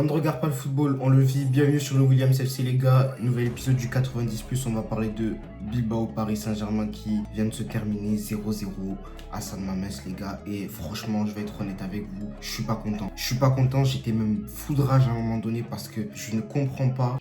ne regarde pas le football, on le vit. Bienvenue sur le Williams FC les gars. Nouvel épisode du 90+, on va parler de Bilbao Paris Saint-Germain qui vient de se terminer 0-0 à San Mamés les gars. Et franchement, je vais être honnête avec vous, je suis pas content. Je suis pas content, j'étais même foudrage à un moment donné parce que je ne comprends pas.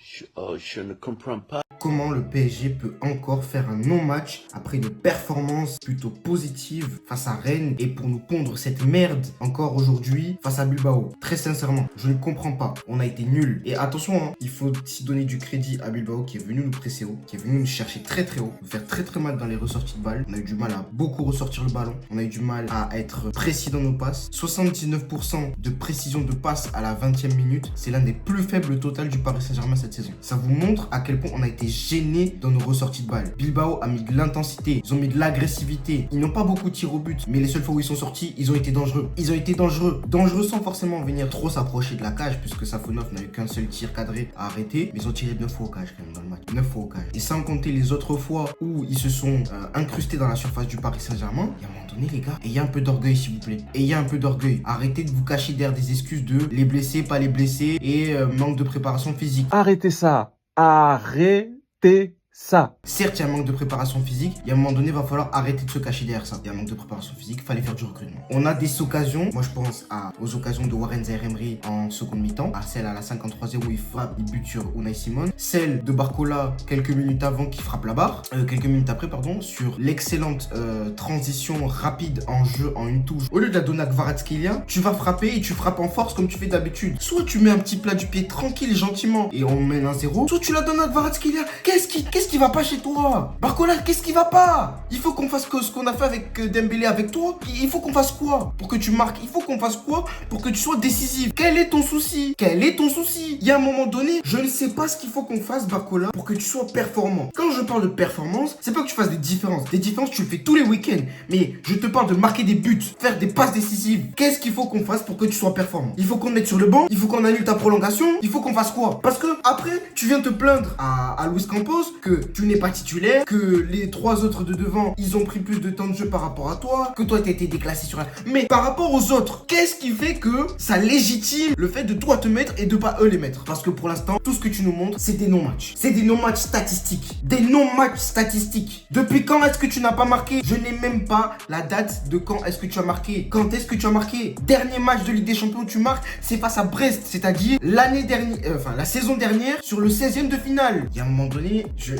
Je ne comprends pas. Comment le PSG peut encore faire un non-match après des performances plutôt positives face à Rennes et pour nous pondre cette merde encore aujourd'hui face à Bilbao. Très sincèrement, je ne comprends pas. On a été nuls. Et attention, hein, il faut aussi donner du crédit à Bilbao qui est venu nous presser haut, qui est venu nous chercher très très haut, nous faire très très mal dans les ressorties de balles. On a eu du mal à beaucoup ressortir le ballon. On a eu du mal à être précis dans nos passes. 79% de précision de passe à la 20e minute. C'est l'un des plus faibles total du Paris Saint-Germain cette saison. Ça vous montre à quel point on a été gênés dans nos ressorties de balles. Bilbao a mis de l'intensité, ils ont mis de l'agressivité. Ils n'ont pas beaucoup de tirs au but, mais les seules fois où ils sont sortis, ils ont été dangereux. Ils ont été dangereux. Dangereux sans forcément venir trop s'approcher de la cage, puisque Safonov n'a eu qu'un seul tir cadré à arrêter. Mais ils ont tiré 9 fois au cage quand même dans le match. 9 fois au cage. Et sans compter les autres fois où ils se sont incrustés dans la surface du Paris Saint-Germain, il y a un moment donné les gars, ayez un peu d'orgueil s'il vous plaît. Ayez un peu d'orgueil. Arrêtez de vous cacher derrière des excuses de les blessés, pas les blessés et manque de préparation physique. Arrêtez ça. Arrêtez ça. Certes, il y a un manque de préparation physique, et à un moment donné, il va falloir arrêter de se cacher derrière ça. Il y a un manque de préparation physique, il fallait faire du recrutement. On a des occasions, moi je pense aux occasions de Warren Zaïre-Emery en seconde mi-temps, à celle à la 53e où il frappe, il bute sur Unai Simon, celle de Barcola quelques minutes avant qui frappe la barre, quelques minutes après, pardon, sur l'excellente transition rapide en jeu en une touche. Au lieu de la donner à Kvaratskhelia, tu vas frapper et tu frappes en force comme tu fais d'habitude. Soit tu mets un petit plat du pied tranquille et gentiment et on mène 1-0, soit tu la donnes à Kvaratskhelia. Qu'est-ce qui va pas chez toi? Barcola, qu'est-ce qui va pas? Il faut qu'on fasse ce qu'on a fait avec Dembélé avec toi. Il faut qu'on fasse quoi pour que tu marques? Il faut qu'on fasse quoi pour que tu sois décisif? Quel est ton souci? Quel est ton souci? Il y a un moment donné, je ne sais pas ce qu'il faut qu'on fasse, Barcola, pour que tu sois performant. Quand je parle de performance, c'est pas que tu fasses des différences. Des différences, tu le fais tous les week-ends. Mais je te parle de marquer des buts, faire des passes décisives. Qu'est-ce qu'il faut qu'on fasse pour que tu sois performant? Il faut qu'on te mette sur le banc, il faut qu'on annule ta prolongation, il faut qu'on fasse quoi? Parce que après, tu viens te plaindre à Luis Campos que tu n'es pas titulaire, que les trois autres de devant, ils ont pris plus de temps de jeu par rapport à toi, que toi t'as été déclassé sur la... Mais par rapport aux autres, qu'est-ce qui fait que ça légitime le fait de toi te mettre et de pas eux les mettre? Parce que pour l'instant, tout ce que tu nous montres, c'est des non-matchs. C'est des non-matchs statistiques. Des non-matchs statistiques. Depuis quand est-ce que tu n'as pas marqué? Je n'ai même pas la date de quand est-ce que tu as marqué. Quand est-ce que tu as marqué? Dernier match de Ligue des Champions où tu marques, c'est face à Brest, c'est-à-dire l'année dernière, la saison dernière, sur le 16e de finale. Il y a un moment donné, je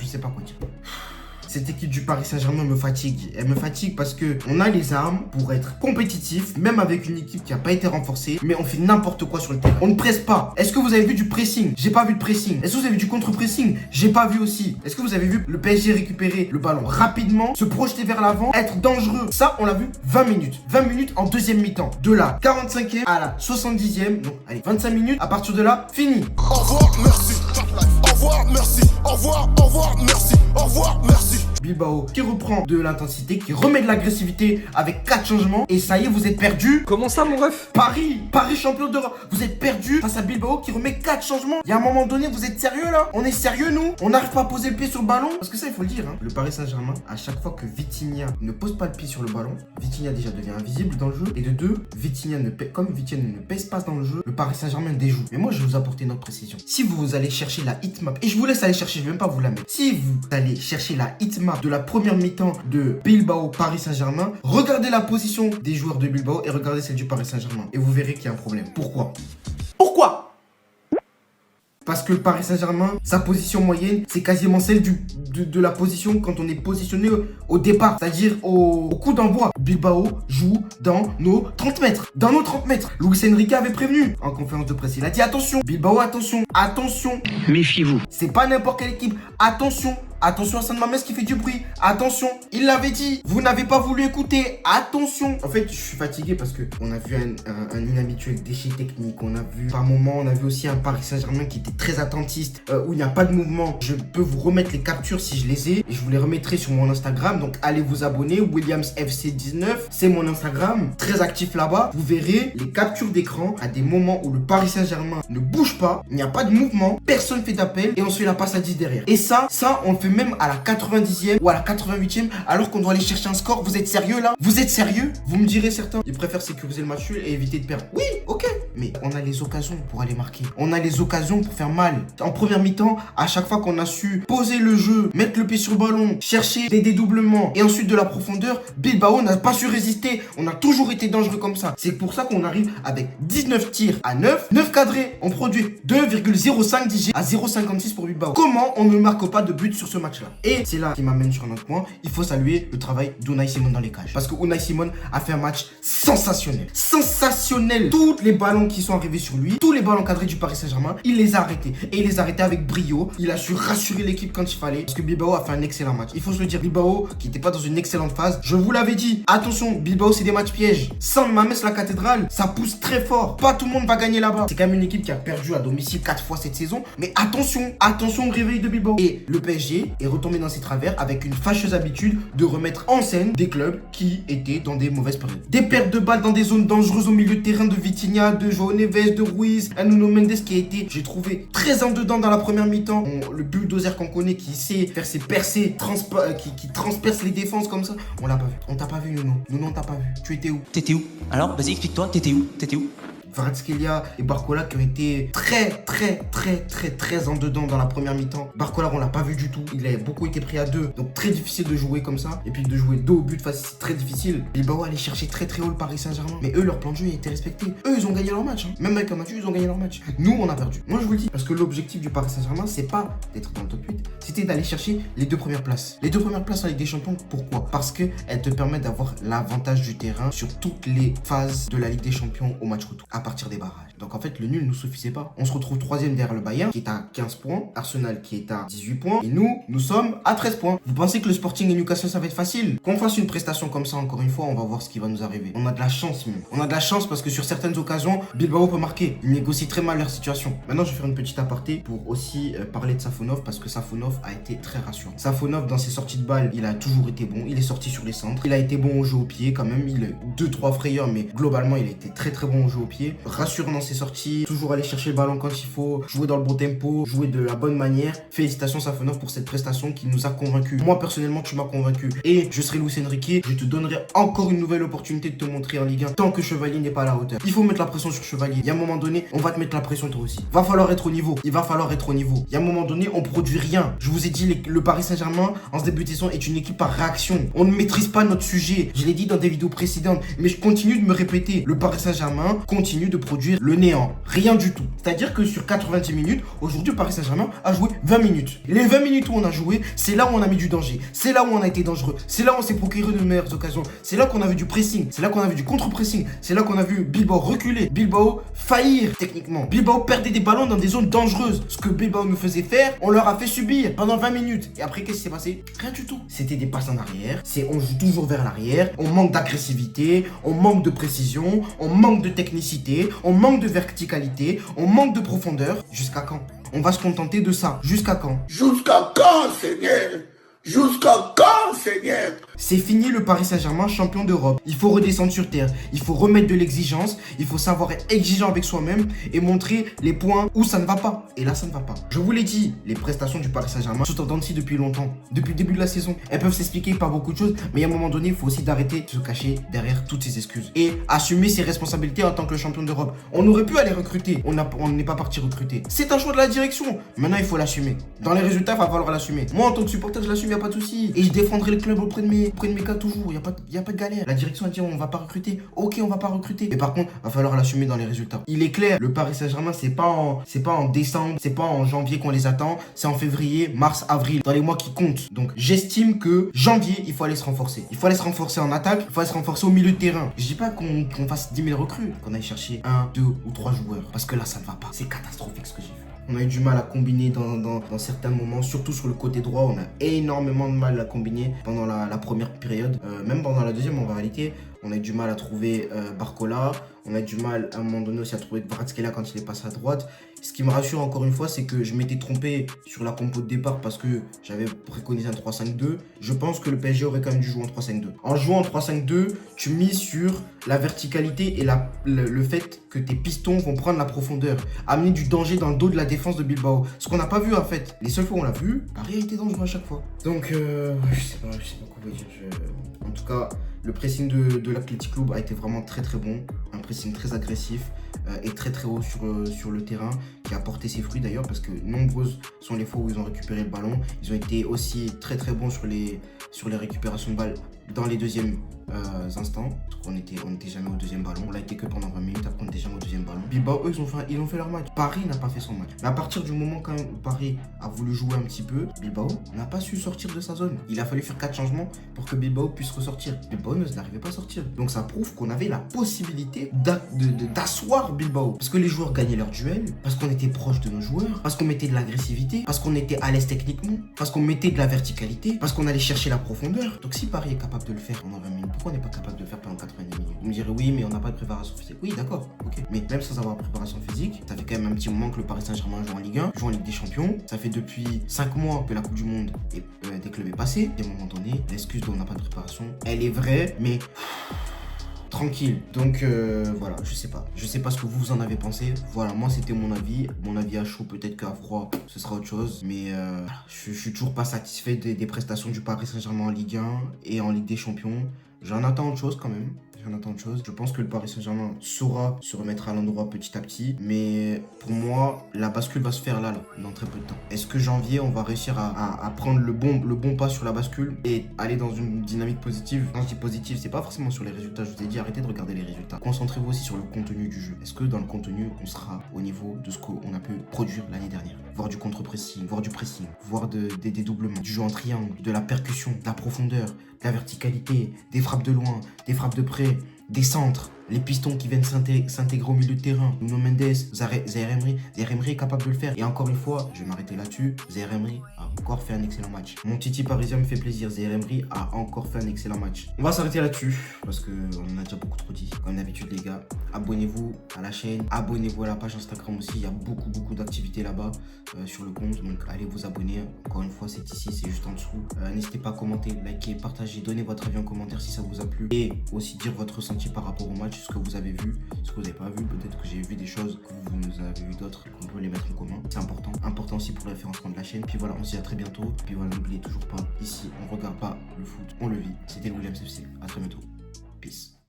sais pas quoi dire. Cette équipe du Paris Saint-Germain me fatigue. Elle me fatigue parce que on a les armes pour être compétitif, même avec une équipe qui n'a pas été renforcée, mais on fait n'importe quoi sur le terrain. On ne presse pas. Est-ce que vous avez vu du pressing? J'ai pas vu de pressing. Est-ce que vous avez vu du contre-pressing? J'ai pas vu aussi. Est-ce que vous avez vu le PSG récupérer le ballon rapidement, se projeter vers l'avant, être dangereux? Ça, on l'a vu 20 minutes. 20 minutes en deuxième mi-temps. De la 45e à la 70e. Donc, allez, 25 minutes. À partir de là, fini. Au revoir, merci. Au revoir, merci. Au revoir, merci. Au revoir, merci. Bilbao qui reprend de l'intensité, qui remet de l'agressivité avec 4 changements. Et ça y est, vous êtes perdus. Comment ça, mon ref? Paris champion d'Europe. Vous êtes perdus face à Bilbao qui remet 4 changements. Il y a un moment donné, vous êtes sérieux là? On est sérieux nous? On n'arrive pas à poser le pied sur le ballon? Parce que ça, il faut le dire, hein. Le Paris Saint-Germain, à chaque fois que Vitinha ne pose pas le pied sur le ballon, Vitinha déjà devient invisible dans le jeu. Et de deux, comme Vitinha ne pèse pas dans le jeu, le Paris Saint-Germain déjoue. Mais moi, je vais vous apporter une autre précision. Si vous allez chercher la hitmap, et je vous laisse aller chercher, je vais même pas vous la mettre. Si vous allez chercher la hitmap de la première mi-temps de Bilbao Paris Saint-Germain, regardez la position des joueurs de Bilbao et regardez celle du Paris Saint-Germain. Et vous verrez qu'il y a un problème. Pourquoi? Parce que le Paris Saint-Germain, sa position moyenne, c'est quasiment celle de la position quand on est positionné au départ, c'est-à-dire au coup d'envoi. Bilbao joue dans nos 30 mètres. Dans nos 30 mètres. Luis Enrique avait prévenu en conférence de presse. Il a dit attention, Bilbao, attention, attention. Méfiez-vous. C'est pas n'importe quelle équipe. Attention. Attention à San Mamés qui fait du bruit. Attention, il l'avait dit. Vous n'avez pas voulu écouter. Attention. En fait, je suis fatigué parce que on a vu un inhabituel déchet technique. On a vu par moments, on a vu aussi un Paris Saint-Germain qui était très attentiste, où il n'y a pas de mouvement. Je peux vous remettre les captures si je les ai et je vous les remettrai sur mon Instagram. Donc allez vous abonner. Williams FC 19, c'est mon Instagram. Très actif là-bas. Vous verrez les captures d'écran à des moments où le Paris Saint-Germain ne bouge pas. Il n'y a pas de mouvement. Personne fait d'appel et on se fait la passe à 10 derrière. Et ça, on le fait même à la 90e ou à la 88e alors qu'on doit aller chercher un score. Vous êtes sérieux là? Vous êtes sérieux? Vous me direz certains, ils préfèrent sécuriser le match nul et éviter de perdre. Oui, ok. mais on a les occasions pour aller marquer. On a les occasions pour faire mal. En première mi-temps, à chaque fois qu'on a su poser le jeu, mettre le pied sur le ballon, chercher des dédoublements et ensuite de la profondeur, Bilbao n'a pas su résister. On a toujours été dangereux comme ça. C'est pour ça qu'on arrive avec 19 tirs à 9 cadrés. On produit 2,05 d'IG à 0,56 pour Bilbao. Comment on ne marque pas de but sur ce match-là? Et c'est là qui m'amène sur un autre point. Il faut saluer le travail d'Unai Simon dans les cages. Parce que Unai Simon a fait un match sensationnel. Sensationnel. Tous les ballons qui sont arrivés sur lui, tous les ballons cadrés du Paris Saint-Germain, il les a arrêtés. Et il les a arrêtés avec brio. Il a su rassurer l'équipe quand il fallait. Parce que Bilbao a fait un excellent match. Il faut se le dire, Bilbao qui n'était pas dans une excellente phase. Je vous l'avais dit. Attention, Bilbao c'est des matchs pièges. Sans Mames la cathédrale, ça pousse très fort. Pas tout le monde va gagner là-bas. C'est quand même une équipe qui a perdu à domicile 4 fois cette saison. Mais attention, attention au réveil de Bilbao. Et le PSG est retombé dans ses travers avec une fâcheuse habitude de remettre en scène des clubs qui étaient dans des mauvaises périodes. Des pertes de balles dans des zones dangereuses au milieu de terrain de Vitinha, de João Neves, de Ruiz, un Nuno Mendes qui a été, j'ai trouvé, très en dedans dans la première mi-temps. Le bulldozer qu'on connaît qui sait faire ses percées, qui transperce les défenses comme ça. On l'a pas vu. On t'a pas vu, Nuno. Nuno, on t'a pas vu. Tu étais où? T'étais où? Alors, vas-y, explique-toi, t'étais où? Kvaratskhelia et Barcola qui ont été très en dedans dans la première mi-temps. Barcola, on l'a pas vu du tout. Il a beaucoup été pris à 2. Donc très difficile de jouer comme ça. Et puis de jouer 2 au but face, c'est très difficile. Bilbao allait chercher très haut le Paris Saint-Germain. Mais eux, leur plan de jeu a été respecté. Eux, ils ont gagné leur match. Même avec un match, ils ont gagné leur match. Nous, on a perdu. Moi, je vous le dis. Parce que l'objectif du Paris Saint-Germain, c'est pas d'être dans le top 8. C'était d'aller chercher les 2 premières places. Les 2 premières places en Ligue des Champions, pourquoi? Parce qu'elles te permettent d'avoir l'avantage du terrain sur toutes les phases de la Ligue des Champions au match retour. À partir des barrages. Donc en fait, le nul ne nous suffisait pas. On se retrouve 3ème derrière le Bayern, qui est à 15 points. Arsenal, qui est à 18 points. Et nous sommes à 13 points. Vous pensez que le Sporting et Newcastle, ça va être facile? Qu'on fasse une prestation comme ça, encore une fois, on va voir ce qui va nous arriver. On a de la chance, même. On a de la chance parce que sur certaines occasions, Bilbao peut marquer. Ils négocient très mal leur situation. Maintenant, je vais faire une petite aparté pour aussi parler de Safonov, parce que Safonov a été très rassurant. Safonov, dans ses sorties de balles, il a toujours été bon. Il est sorti sur les centres. Il a été bon au jeu au pied, quand même. Il a 2-3 frayeurs, mais globalement, il a été très bon au jeu au pied. Rassurant dans ses sorties, toujours aller chercher le ballon quand il faut, jouer dans le bon tempo, jouer de la bonne manière. Félicitations Safonov pour cette prestation qui nous a convaincus. Moi personnellement, tu m'as convaincu. Et je serai Luis Enrique, je te donnerai encore une nouvelle opportunité de te montrer en Ligue 1 tant que Chevalier n'est pas à la hauteur. Il faut mettre la pression sur Chevalier. Il y a un moment donné, on va te mettre la pression toi aussi. Va falloir être au niveau. Il va falloir être au niveau. Il y a un moment donné, on produit rien. Je vous ai dit, le Paris Saint-Germain, en ce début de saison, est une équipe par réaction. On ne maîtrise pas notre sujet. Je l'ai dit dans des vidéos précédentes, mais je continue de me répéter. Le Paris Saint-Germain continue de produire le néant. Rien du tout. C'est-à-dire que sur 90 minutes, aujourd'hui, le Paris Saint-Germain a joué 20 minutes. Les 20 minutes où on a joué, c'est là où on a mis du danger. C'est là où on a été dangereux. C'est là où on s'est procuré de meilleures occasions. C'est là qu'on a vu du pressing. C'est là qu'on a vu du contre-pressing. C'est là qu'on a vu Bilbao reculer. Bilbao faillir techniquement. Bilbao perdait des ballons dans des zones dangereuses. Ce que Bilbao nous faisait faire, on leur a fait subir pendant 20 minutes. Et après, qu'est-ce qui s'est passé? Rien du tout. C'était des passes en arrière. On joue toujours vers l'arrière. On manque d'agressivité. On manque de précision. On manque de technicité. On manque de verticalité. On manque de profondeur. Jusqu'à quand? On va se contenter de ça. Jusqu'à quand? Jusqu'à quand, Seigneur? Jusqu'à quand, Seigneur? C'est fini le Paris Saint-Germain champion d'Europe. Il faut redescendre sur terre. Il faut remettre de l'exigence. Il faut savoir être exigeant avec soi-même et montrer les points où ça ne va pas. Et là, ça ne va pas. Je vous l'ai dit, les prestations du Paris Saint-Germain sont en dents de scie depuis longtemps. Depuis le début de la saison. Elles peuvent s'expliquer par beaucoup de choses. Mais à un moment donné, il faut aussi d'arrêter de se cacher derrière toutes ces excuses. Et assumer ses responsabilités en tant que champion d'Europe. On aurait pu aller recruter. On n'est pas parti recruter. C'est un choix de la direction. Maintenant, il faut l'assumer. Dans les résultats, il va falloir l'assumer. Moi, en tant que supporter, je l'assume, il n'y a pas de souci. Et je défendrai le club auprès de mes cas toujours. Il n'y a pas de galère. La direction a dit on va pas recruter. Ok, on va pas recruter. Mais par contre, il va falloir l'assumer dans les résultats. Il est clair, le Paris Saint-Germain, c'est pas en décembre, c'est pas en janvier qu'on les attend. C'est en février, mars, avril. Dans les mois qui comptent. Donc, j'estime que janvier, il faut aller se renforcer. Il faut aller se renforcer en attaque. Il faut aller se renforcer au milieu de terrain. Je dis pas qu'on fasse 10 000 recrues. Qu'on aille chercher 1, 2 ou 3 joueurs. Parce que là, ça ne va pas. C'est catastrophique ce que j'ai vu. On a eu du mal à combiner dans certains moments, surtout sur le côté droit. On a énormément de mal à combiner pendant la première période. Même pendant la deuxième, en réalité, on a eu du mal à trouver Barcola. On a du mal à un moment donné aussi à trouver Kvaratskhelia quand il est passé à droite. Ce qui me rassure encore une fois, c'est que je m'étais trompé sur la compo de départ parce que j'avais préconisé un 3-5-2. Je pense que le PSG aurait quand même dû jouer en 3-5-2. En jouant en 3-5-2, tu mises sur la verticalité et le fait que tes pistons vont prendre la profondeur, amener du danger dans le dos de la défense de Bilbao. Ce qu'on n'a pas vu en fait. Les seules fois où on l'a vu, Paris a été dangereux à chaque fois. Donc, je sais pas quoi vous dire. En tout cas, le pressing de l'Athletic Club a été vraiment très bon. Un pressing très agressif. est très très haut sur le terrain, qui a porté ses fruits d'ailleurs, parce que nombreuses sont les fois où ils ont récupéré le ballon. Ils ont été aussi très très bons sur les récupérations de balles dans les deuxièmes instants. On n'était jamais au deuxième ballon. On l'a été que pendant 20 minutes, après on n'était jamais au deuxième ballon. Bilbao, eux, ils ont fait leur match. Paris n'a pas fait son match. Mais à partir du moment quand même où Paris a voulu jouer un petit peu, Bilbao n'a pas su sortir de sa zone. Il a fallu faire 4 changements pour que Bilbao puisse ressortir. Bilbao n'arrivait pas à sortir. Donc ça prouve qu'on avait la possibilité d'asseoir Bilbao. Parce que les joueurs gagnaient leur duel, parce qu'on était proche de nos joueurs, parce qu'on mettait de l'agressivité, parce qu'on était à l'aise techniquement, parce qu'on mettait de la verticalité, parce qu'on allait chercher la profondeur. Donc si Paris est capable de le faire pendant 20 minutes, pourquoi on n'est pas capable de le faire pendant 90 minutes? Vous me direz oui, mais on n'a pas de préparation physique. Oui, d'accord, ok. Mais même sans avoir de préparation physique, ça fait quand même un petit moment que le Paris Saint-Germain joue en Ligue 1, joue en Ligue des Champions. Ça fait depuis 5 mois que la Coupe du Monde des clubs est passée. Et à un moment donné, l'excuse dont on n'a pas de préparation, elle est vraie, mais tranquille. Donc voilà, je sais pas ce que vous en avez pensé. Voilà, moi c'était mon avis à chaud, peut-être qu'à froid ce sera autre chose, mais je suis toujours pas satisfait des prestations du Paris Saint-Germain en Ligue 1 et en Ligue des Champions. J'en attends autre chose quand même. Je pense que le Paris Saint-Germain saura se remettre à l'endroit petit à petit. Mais pour moi, la bascule va se faire là, dans très peu de temps. Est-ce que janvier, on va réussir à prendre le bon pas sur la bascule et aller dans une dynamique positive? Quand je dis positive, c'est pas forcément sur les résultats. Je vous ai dit, arrêtez de regarder les résultats. Concentrez-vous aussi sur le contenu du jeu. Est-ce que dans le contenu, on sera au niveau de ce qu'on a pu produire l'année dernière? Voir du contre-pressing, voir du pressing, voir des dédoublements, du jeu en triangle, de la percussion, de la profondeur, de la verticalité, des frappes de loin, des frappes de près, des centres, les pistons qui viennent s'intégrer au milieu de terrain. Nuno Mendes, Zaire Emery est capable de le faire. Et encore une fois, je vais m'arrêter là-dessus, Zaire Emery a encore fait un excellent match. Mon Titi parisien me fait plaisir, Zaire Emery a encore fait un excellent match. On va s'arrêter là-dessus, parce qu'on en a déjà beaucoup trop dit. Comme d'habitude les gars, abonnez-vous à la chaîne, abonnez-vous à la page Instagram aussi, il y a beaucoup d'activités là-bas sur le compte. Donc allez vous abonner, encore une fois c'est ici, c'est juste en dessous. N'hésitez pas à commenter, liker, partager, donner votre avis en commentaire si ça vous a plu. Et aussi dire votre ressenti par rapport au match, ce que vous avez vu, ce que vous n'avez pas vu. Peut-être que j'ai vu des choses que vous nous avez vu d'autres, qu'on peut les mettre en commun. C'est important aussi pour le référencement de la chaîne. Puis voilà, on se dit à très bientôt. Puis voilà, n'oubliez toujours pas, ici on regarde pas le foot, on le vit. C'était le Williams FC, à très bientôt. Peace.